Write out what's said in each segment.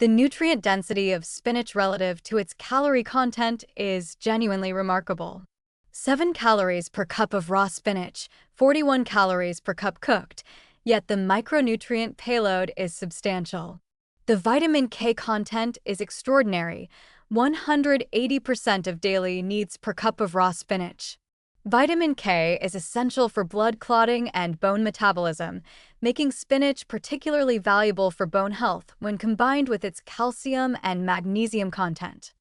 The nutrient density of spinach relative to its calorie content is genuinely remarkable. 7 calories per cup of raw spinach, 41 calories per cup cooked, yet the micronutrient payload is substantial. The vitamin K content is extraordinary, 180% of daily needs per cup of raw spinach. Vitamin K is essential for blood clotting and bone metabolism, making spinach particularly valuable for bone health when combined with its calcium and magnesium content.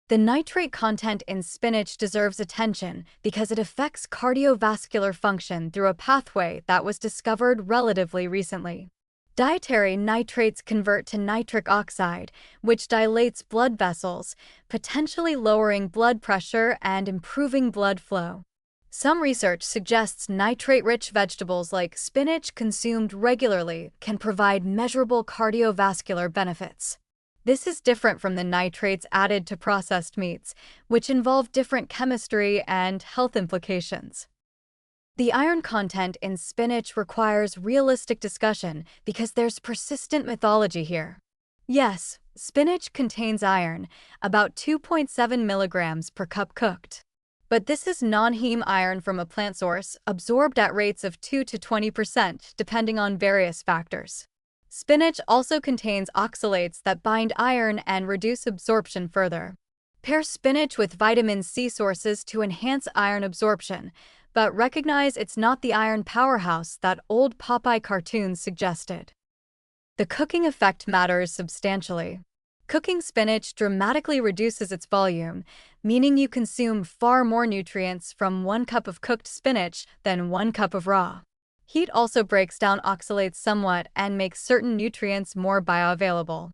The nitrate content in spinach deserves attention because it affects cardiovascular function through a pathway that was discovered relatively recently. Dietary nitrates convert to nitric oxide, which dilates blood vessels, potentially lowering blood pressure and improving blood flow. Some research suggests nitrate-rich vegetables like spinach consumed regularly can provide measurable cardiovascular benefits. This is different from the nitrates added to processed meats, which involve different chemistry and health implications. The iron content in spinach requires realistic discussion because there's persistent mythology here. Yes, spinach contains iron, about 2.7 milligrams per cup cooked. But this is non-heme iron from a plant source, absorbed at rates of 2 to 20% depending on various factors. Spinach also contains oxalates that bind iron and reduce absorption further. Pair spinach with vitamin C sources to enhance iron absorption, but recognize it's not the iron powerhouse that old Popeye cartoons suggested. The cooking effect matters substantially. Cooking spinach dramatically reduces its volume, meaning you consume far more nutrients from 1 cup of cooked spinach than 1 cup of raw. Heat also breaks down oxalates somewhat and makes certain nutrients more bioavailable.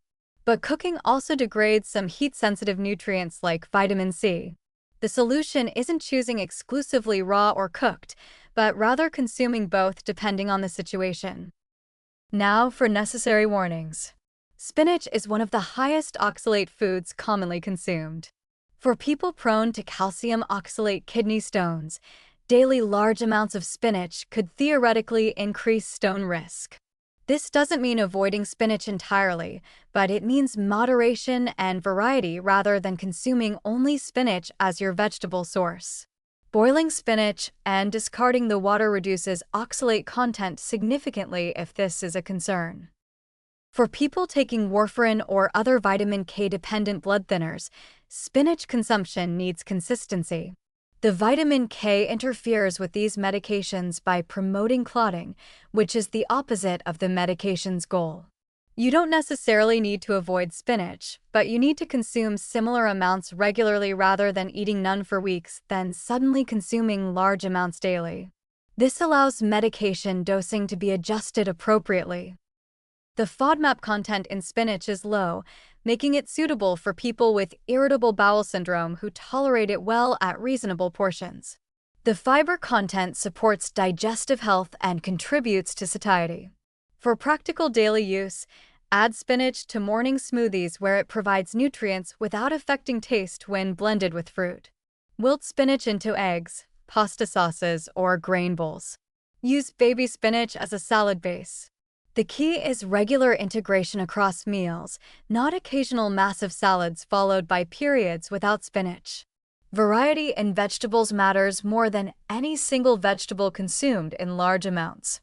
But cooking also degrades some heat-sensitive nutrients like vitamin C. The solution isn't choosing exclusively raw or cooked, but rather consuming both depending on the situation. Now for necessary warnings. Spinach is one of the highest oxalate foods commonly consumed. For people prone to calcium oxalate kidney stones, daily large amounts of spinach could theoretically increase stone risk. This doesn't mean avoiding spinach entirely, but it means moderation and variety rather than consuming only spinach as your vegetable source. Boiling spinach and discarding the water reduces oxalate content significantly if this is a concern. For people taking warfarin or other vitamin K-dependent blood thinners, spinach consumption needs consistency. The vitamin K interferes with these medications by promoting clotting, which is the opposite of the medication's goal. You don't necessarily need to avoid spinach, but you need to consume similar amounts regularly rather than eating none for weeks, then suddenly consuming large amounts daily. This allows medication dosing to be adjusted appropriately. The FODMAP content in spinach is low, making it suitable for people with irritable bowel syndrome who tolerate it well at reasonable portions. The fiber content supports digestive health and contributes to satiety. For practical daily use, add spinach to morning smoothies where it provides nutrients without affecting taste when blended with fruit. Wilt spinach into eggs, pasta sauces, or grain bowls. Use baby spinach as a salad base. The key is regular integration across meals, not occasional massive salads followed by periods without spinach. Variety in vegetables matters more than any single vegetable consumed in large amounts.